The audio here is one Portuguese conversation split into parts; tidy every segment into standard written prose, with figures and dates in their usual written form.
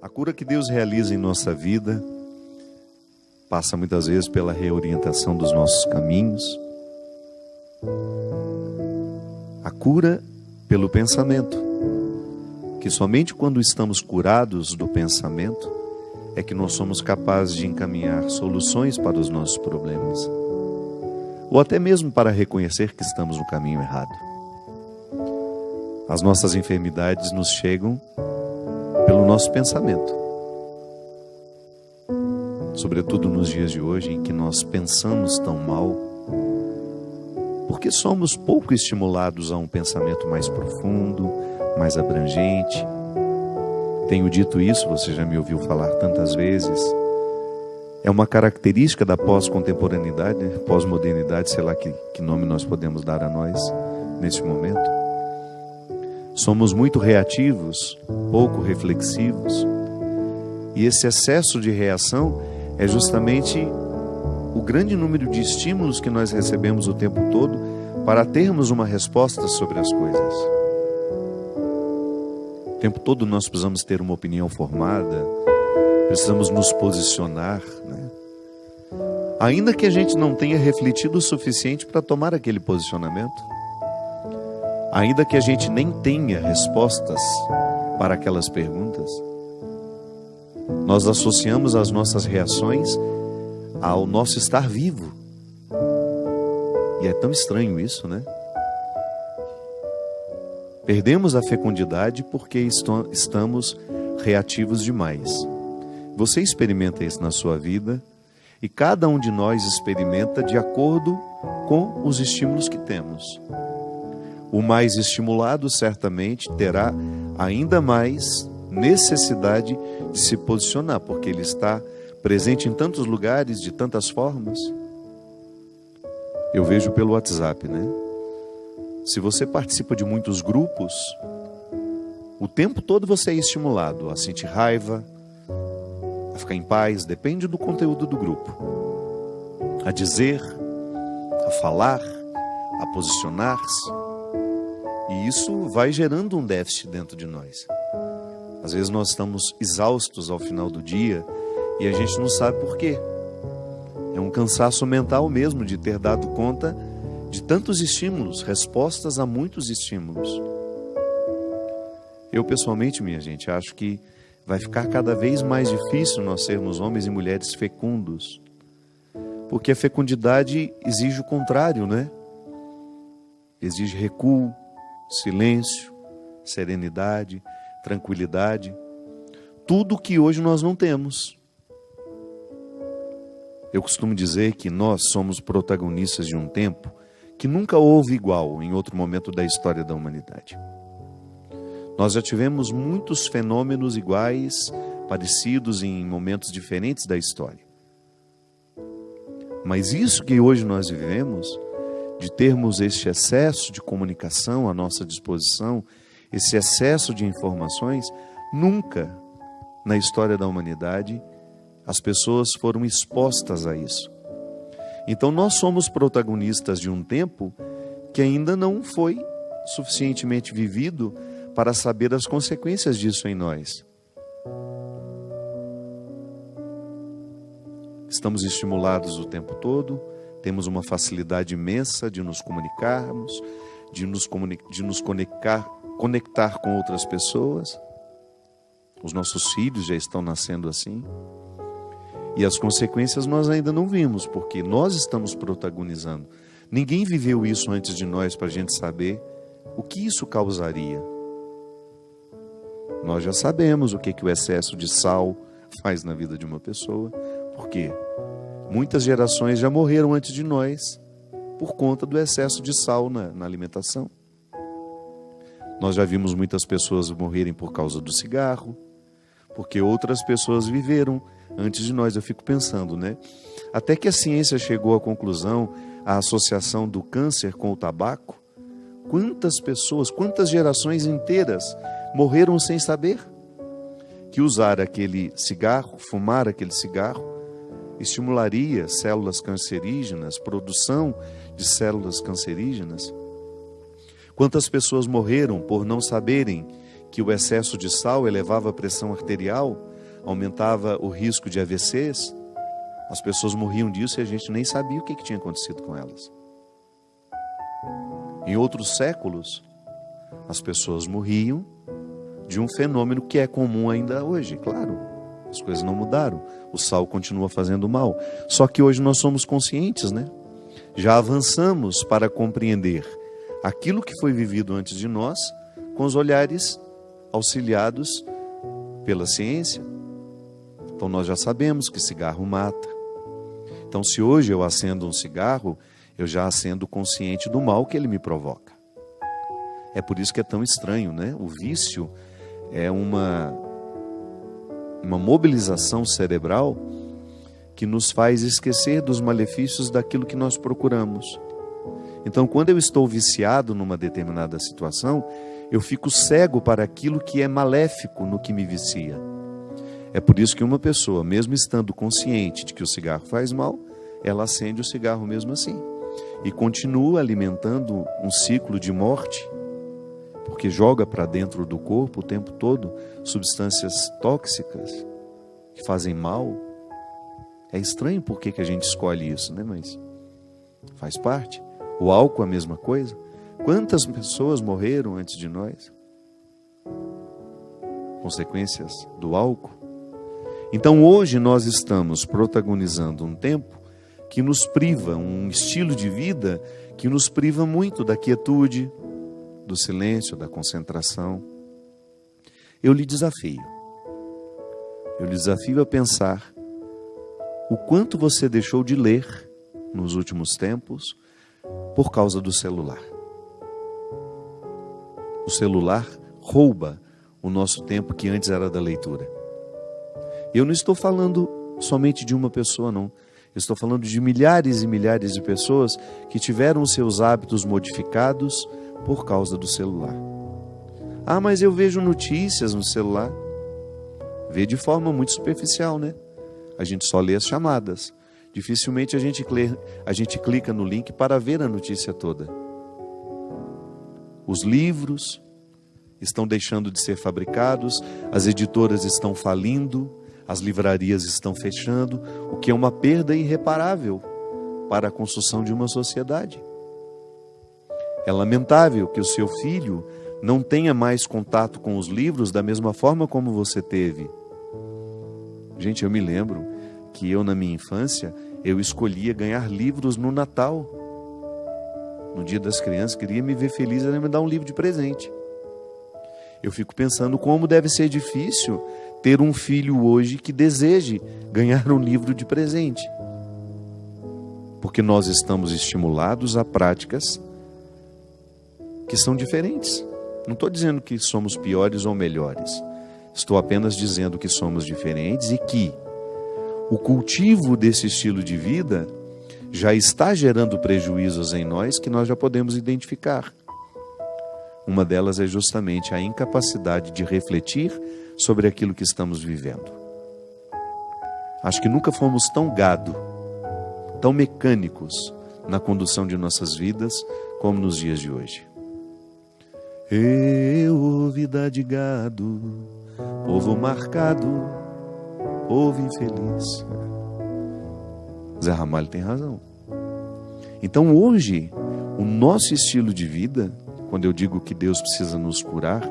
A cura que Deus realiza em nossa vida passa muitas vezes pela reorientação dos nossos caminhos. A cura pelo pensamento, que somente quando estamos curados do pensamento é que nós somos capazes de encaminhar soluções para os nossos problemas, ou até mesmo para reconhecer que estamos no caminho errado. As nossas enfermidades nos chegam pelo nosso pensamento, sobretudo nos dias de hoje em que nós pensamos tão mal, porque somos pouco estimulados a um pensamento mais profundo, mais abrangente. Tenho dito isso, você já me ouviu falar tantas vezes. É uma característica da pós-contemporaneidade, pós-modernidade, sei lá que nome nós podemos dar a nós neste momento. Somos muito reativos, pouco reflexivos, e esse excesso de reação é justamente o grande número de estímulos que nós recebemos o tempo todo para termos uma resposta sobre as coisas. O tempo todo nós precisamos ter uma opinião formada, precisamos nos posicionar, né? Ainda que a gente não tenha refletido o suficiente para tomar aquele posicionamento, ainda que a gente nem tenha respostas para aquelas perguntas, nós associamos as nossas reações ao nosso estar vivo. E é tão estranho isso, né? Perdemos a fecundidade porque estamos reativos demais. Você experimenta isso na sua vida e cada um de nós experimenta de acordo com os estímulos que temos. O mais estimulado certamente terá ainda mais necessidade de se posicionar, porque ele está presente em tantos lugares, de tantas formas. Eu vejo pelo WhatsApp, né? Se você participa de muitos grupos, o tempo todo você é estimulado a sentir raiva, a ficar em paz, depende do conteúdo do grupo, a dizer, a falar, a posicionar-se. E isso vai gerando um déficit dentro de nós. Às vezes nós estamos exaustos ao final do dia e a gente não sabe por quê. É um cansaço mental mesmo de ter dado conta de tantos estímulos, respostas a muitos estímulos. Eu pessoalmente, minha gente, acho que vai ficar cada vez mais difícil nós sermos homens e mulheres fecundos, porque a fecundidade exige o contrário, né? Exige recuo, silêncio, serenidade, tranquilidade, tudo que hoje nós não temos. Eu costumo dizer que nós somos protagonistas de um tempo que nunca houve igual em outro momento da história da humanidade. Nós já tivemos muitos fenômenos iguais, parecidos em momentos diferentes da história. Mas isso que hoje nós vivemos, de termos este excesso de comunicação à nossa disposição, esse excesso de informações, nunca na história da humanidade as pessoas foram expostas a isso. Então nós somos protagonistas de um tempo que ainda não foi suficientemente vivido para saber as consequências disso em nós. Estamos estimulados o tempo todo, temos uma facilidade imensa de nos comunicarmos, de nos conectar com outras pessoas. Os nossos filhos já estão nascendo assim. E as consequências nós ainda não vimos, porque nós estamos protagonizando. Ninguém viveu isso antes de nós para a gente saber o que isso causaria. Nós já sabemos o que o excesso de sal faz na vida de uma pessoa, porque muitas gerações já morreram antes de nós por conta do excesso de sal na alimentação. Nós já vimos muitas pessoas morrerem por causa do cigarro, porque outras pessoas viveram antes de nós. Eu fico pensando, né? Até que a ciência chegou à conclusão, a associação do câncer com o tabaco, quantas pessoas, quantas gerações inteiras morreram sem saber que usar aquele cigarro, fumar aquele cigarro, estimularia células cancerígenas, produção de células cancerígenas. Quantas pessoas morreram por não saberem que o excesso de sal elevava a pressão arterial, aumentava o risco de AVCs, as pessoas morriam disso e a gente nem sabia o que tinha acontecido com elas. Em outros séculos, as pessoas morriam de um fenômeno que é comum ainda hoje, claro. As coisas não mudaram, o sal continua fazendo mal. Só que hoje nós somos conscientes, né? Já avançamos para compreender aquilo que foi vivido antes de nós, com os olhares auxiliados pela ciência. Então nós já sabemos que cigarro mata. Então se hoje eu acendo um cigarro, eu já acendo consciente do mal que ele me provoca. É por isso que é tão estranho, né? O vício é uma mobilização cerebral que nos faz esquecer dos malefícios daquilo que nós procuramos. Então, quando eu estou viciado numa determinada situação, eu fico cego para aquilo que é maléfico no que me vicia. É por isso que uma pessoa, mesmo estando consciente de que o cigarro faz mal, ela acende o cigarro mesmo assim. E continua alimentando um ciclo de morte, porque joga para dentro do corpo o tempo todo substâncias tóxicas que fazem mal. É estranho por que a gente escolhe isso, né? Mas faz parte. O álcool é a mesma coisa. Quantas pessoas morreram antes de nós? Consequências do álcool. Então hoje nós estamos protagonizando um tempo que nos priva, um estilo de vida que nos priva muito da quietude, do silêncio, da concentração. Eu lhe desafio a pensar o quanto você deixou de ler nos últimos tempos por causa do celular. O celular rouba o nosso tempo que antes era da leitura. Eu não estou falando somente de uma pessoa, não. Eu estou falando de milhares e milhares de pessoas que tiveram seus hábitos modificados por causa do celular. Ah, mas eu vejo notícias no celular. Vê de forma muito superficial, né? A gente só lê as chamadas. Dificilmente a gente clica no link para ver a notícia toda. Os livros estão deixando de ser fabricados, as editoras estão falindo, as livrarias estão fechando, o que é uma perda irreparável para a construção de uma sociedade. É lamentável que o seu filho não tenha mais contato com os livros da mesma forma como você teve. Gente, eu me lembro que eu, na minha infância, eu escolhia ganhar livros no Natal. No Dia das Crianças, queria me ver feliz, era me dar um livro de presente. Eu fico pensando como deve ser difícil ter um filho hoje que deseje ganhar um livro de presente. Porque nós estamos estimulados a práticas que são diferentes. Não estou dizendo que somos piores ou melhores. Estou apenas dizendo que somos diferentes e que o cultivo desse estilo de vida já está gerando prejuízos em nós que nós já podemos identificar. Uma delas é justamente a incapacidade de refletir sobre aquilo que estamos vivendo. Acho que nunca fomos tão gado, tão mecânicos na condução de nossas vidas como nos dias de hoje. Eu, vida de gado, povo marcado, povo infeliz. Zé Ramalho tem razão. Então hoje, o nosso estilo de vida, quando eu digo que Deus precisa nos curar,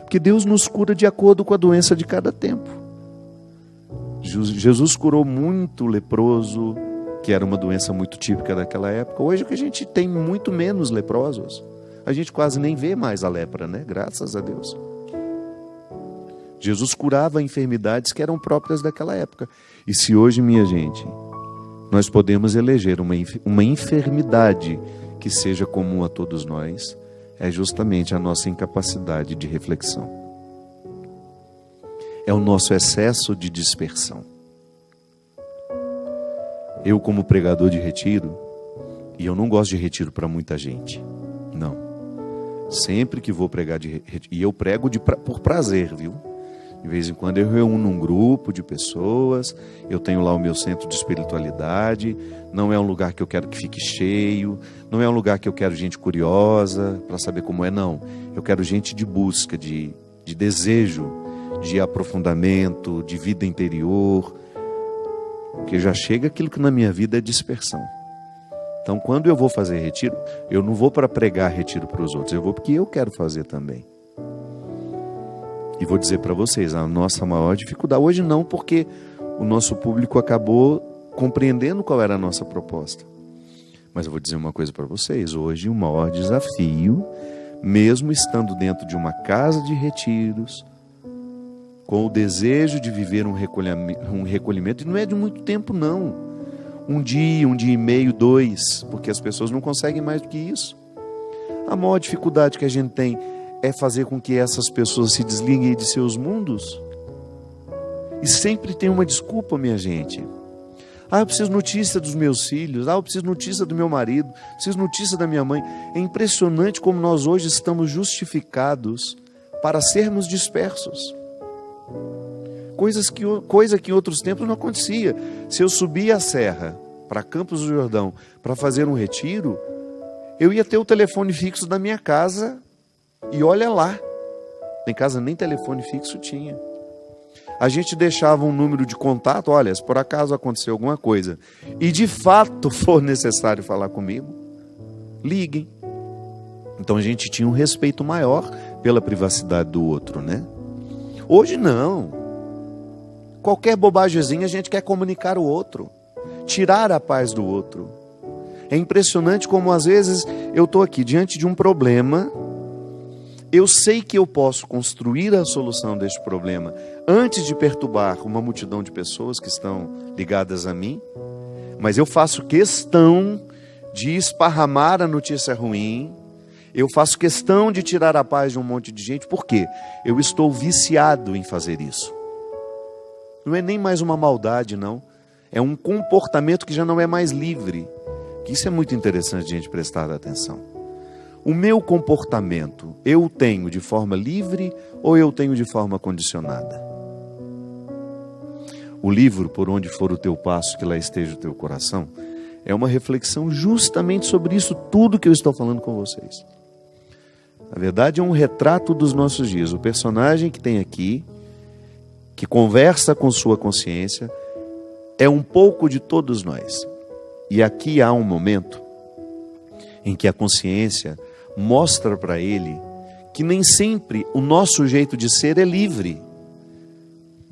porque Deus nos cura de acordo com a doença de cada tempo. Jesus curou muito leproso, que era uma doença muito típica daquela época. Hoje que a gente tem muito menos leprosos. A gente quase nem vê mais a lepra, né? Graças a Deus. Jesus curava enfermidades que eram próprias daquela época. E se hoje, minha gente, nós podemos eleger uma enfermidade que seja comum a todos nós, é justamente a nossa incapacidade de reflexão. É o nosso excesso de dispersão. Eu, como pregador de retiro, e eu não gosto de retiro para muita gente, não. Sempre que vou pregar de retiro, e eu prego por prazer, viu? De vez em quando eu reúno um grupo de pessoas, eu tenho lá o meu centro de espiritualidade, não é um lugar que eu quero que fique cheio, não é um lugar que eu quero gente curiosa para saber como é, não. Eu quero gente de busca, de desejo, de aprofundamento, de vida interior, porque já chega aquilo que na minha vida é dispersão. Então, quando eu vou fazer retiro, eu não vou para pregar retiro para os outros, eu vou porque eu quero fazer também. E vou dizer para vocês, a nossa maior dificuldade, hoje não, porque o nosso público acabou compreendendo qual era a nossa proposta. Mas eu vou dizer uma coisa para vocês, hoje o maior desafio, mesmo estando dentro de uma casa de retiros, com o desejo de viver um recolhimento, e não é de muito tempo não, um dia e meio, 2, porque as pessoas não conseguem mais do que isso. A maior dificuldade que a gente tem é fazer com que essas pessoas se desliguem de seus mundos. E sempre tem uma desculpa, minha gente. Eu preciso notícia dos meus filhos, eu preciso notícia do meu marido, preciso notícia da minha mãe. É impressionante como nós hoje estamos justificados para sermos dispersos. Coisa que em outros tempos não acontecia. Se eu subia a serra para Campos do Jordão para fazer um retiro, eu ia ter o telefone fixo da minha casa e olha lá. Em casa nem telefone fixo tinha. A gente deixava um número de contato, olha, se por acaso acontecer alguma coisa e de fato for necessário falar comigo, liguem. Então a gente tinha um respeito maior pela privacidade do outro, né? Hoje não. Qualquer bobagemzinha a gente quer comunicar o outro, tirar a paz do outro. É impressionante como às vezes eu estou aqui diante de um problema, eu sei que eu posso construir a solução deste problema antes de perturbar uma multidão de pessoas que estão ligadas a mim, mas eu faço questão de esparramar a notícia ruim, eu faço questão de tirar a paz de um monte de gente, por quê? Eu estou viciado em fazer isso. Não é nem mais uma maldade, não. É um comportamento que já não é mais livre. Isso é muito interessante a gente prestar atenção. O meu comportamento, eu o tenho de forma livre ou eu tenho de forma condicionada? O livro, Por Onde For o Teu Passo, Que Lá Esteja o Teu Coração, é uma reflexão justamente sobre isso tudo que eu estou falando com vocês. Na verdade, é um retrato dos nossos dias. O personagem que tem aqui, que conversa com sua consciência, é um pouco de todos nós. E aqui há um momento em que a consciência mostra para ele que nem sempre o nosso jeito de ser é livre.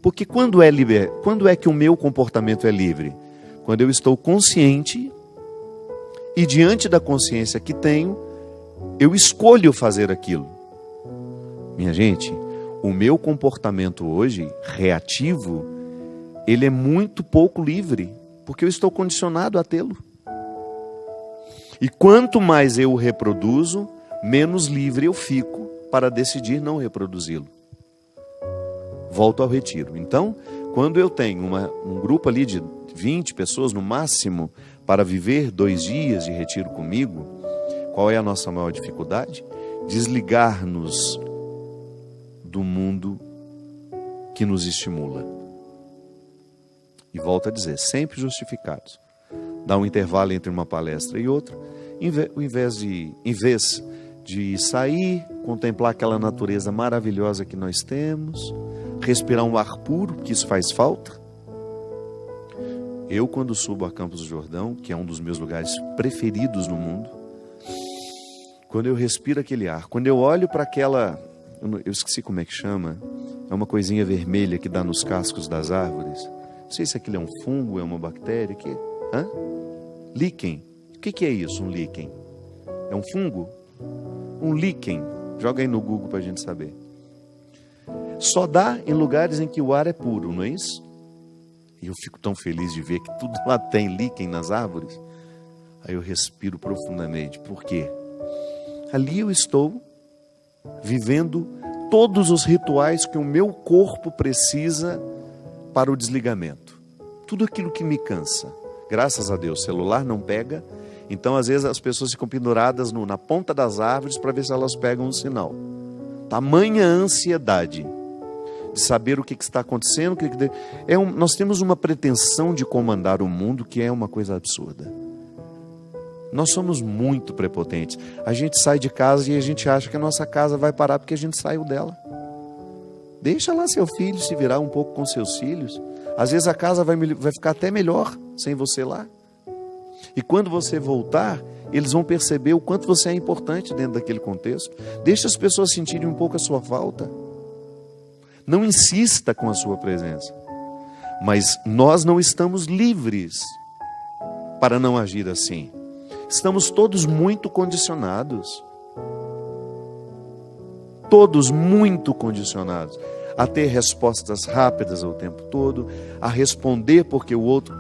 Porque quando é que o meu comportamento é livre? Quando eu estou consciente e diante da consciência que tenho, eu escolho fazer aquilo. Minha gente, o meu comportamento hoje, reativo, ele é muito pouco livre, porque eu estou condicionado a tê-lo. E quanto mais eu o reproduzo, menos livre eu fico para decidir não reproduzi-lo. Volto ao retiro. Então, quando eu tenho um grupo ali de 20 pessoas no máximo para viver 2 dias de retiro comigo, qual é a nossa maior dificuldade? Desligar-nos do mundo que nos estimula. E volto a dizer, sempre justificados. Dá um intervalo entre uma palestra e outra, em vez de sair, contemplar aquela natureza maravilhosa que nós temos, respirar um ar puro, que isso faz falta. Eu, quando subo a Campos do Jordão, que é um dos meus lugares preferidos no mundo, quando eu respiro aquele ar, quando eu olho para aquela, eu esqueci como é que chama, é uma coisinha vermelha que dá nos cascos das árvores. Não sei se aquilo é um fungo, é uma bactéria, líquen. O que é isso, um líquen? É um fungo? Um líquen. Joga aí no Google para a gente saber. Só dá em lugares em que o ar é puro, não é isso? E eu fico tão feliz de ver que tudo lá tem líquen nas árvores. Aí eu respiro profundamente. Por quê? Ali eu estou vivendo todos os rituais que o meu corpo precisa para o desligamento. Tudo aquilo que me cansa. Graças a Deus, o celular não pega. Então, às vezes, as pessoas ficam penduradas na ponta das árvores para ver se elas pegam um sinal. Tamanha ansiedade de saber o que está acontecendo. Nós temos uma pretensão de comandar o mundo que é uma coisa absurda. Nós somos muito prepotentes. A gente sai de casa e a gente acha que a nossa casa vai parar porque a gente saiu dela. Deixa lá seu filho se virar um pouco com seus filhos. Às vezes a casa vai ficar até melhor sem você lá. E quando você voltar, eles vão perceber o quanto você é importante dentro daquele contexto. Deixa as pessoas sentirem um pouco a sua falta. Não insista com a sua presença. Mas nós não estamos livres para não agir assim. Estamos todos muito condicionados. Todos muito condicionados a ter respostas rápidas o tempo todo, a responder porque o outro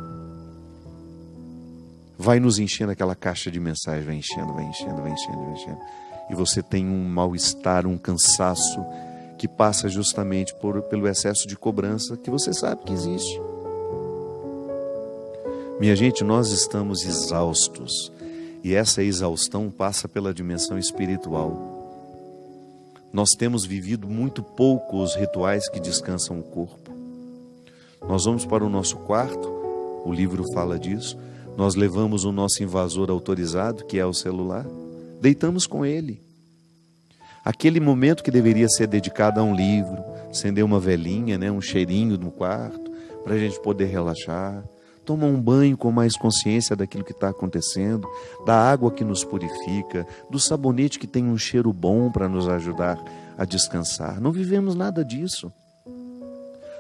vai nos enchendo aquela caixa de mensagem, vai enchendo. E você tem um mal-estar, um cansaço que passa justamente pelo excesso de cobrança que você sabe que existe. Minha gente, nós estamos exaustos e essa exaustão passa pela dimensão espiritual. Nós temos vivido muito pouco os rituais que descansam o corpo. Nós vamos para o nosso quarto, o livro fala disso, nós levamos o nosso invasor autorizado, que é o celular, deitamos com ele. Aquele momento que deveria ser dedicado a um livro, acender uma velinha, um cheirinho no quarto, para a gente poder relaxar, tomar um banho com mais consciência daquilo que está acontecendo, da água que nos purifica, do sabonete que tem um cheiro bom para nos ajudar a descansar. Não vivemos nada disso.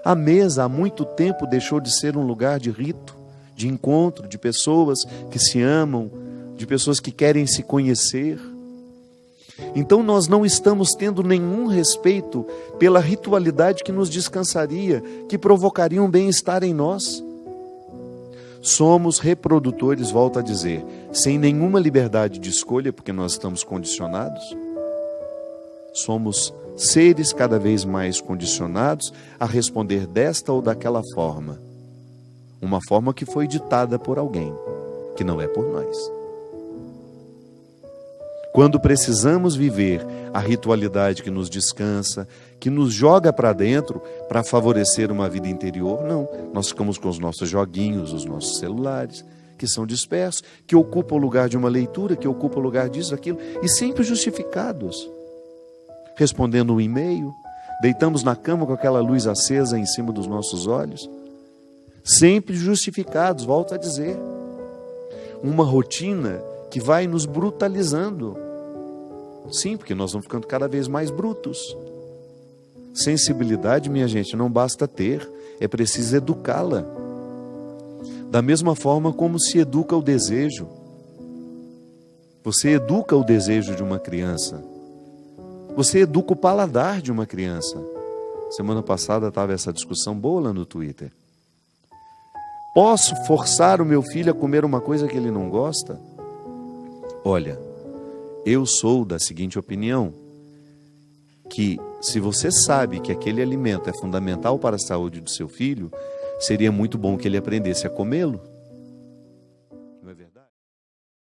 A mesa há muito tempo deixou de ser um lugar de rito, de encontro, de pessoas que se amam, de pessoas que querem se conhecer. Então nós não estamos tendo nenhum respeito pela ritualidade que nos descansaria, que provocaria um bem-estar em nós. Somos reprodutores, volto a dizer, sem nenhuma liberdade de escolha, porque nós estamos condicionados. Somos seres cada vez mais condicionados a responder desta ou daquela forma. Uma forma que foi ditada por alguém, que não é por nós. Quando precisamos viver a ritualidade que nos descansa, que nos joga para dentro para favorecer uma vida interior, não. Nós ficamos com os nossos joguinhos, os nossos celulares, que são dispersos, que ocupam o lugar de uma leitura, que ocupam o lugar disso, aquilo, e sempre justificados. Respondendo um e-mail, deitamos na cama com aquela luz acesa em cima dos nossos olhos, sempre justificados, volto a dizer. Uma rotina que vai nos brutalizando. Sim, porque nós vamos ficando cada vez mais brutos. Sensibilidade, minha gente, não basta ter, é preciso educá-la. Da mesma forma como se educa o desejo. Você educa o desejo de uma criança. Você educa o paladar de uma criança. Semana passada estava essa discussão boa lá no Twitter. Posso forçar o meu filho a comer uma coisa que ele não gosta? Olha, eu sou da seguinte opinião, que se você sabe que aquele alimento é fundamental para a saúde do seu filho, seria muito bom que ele aprendesse a comê-lo.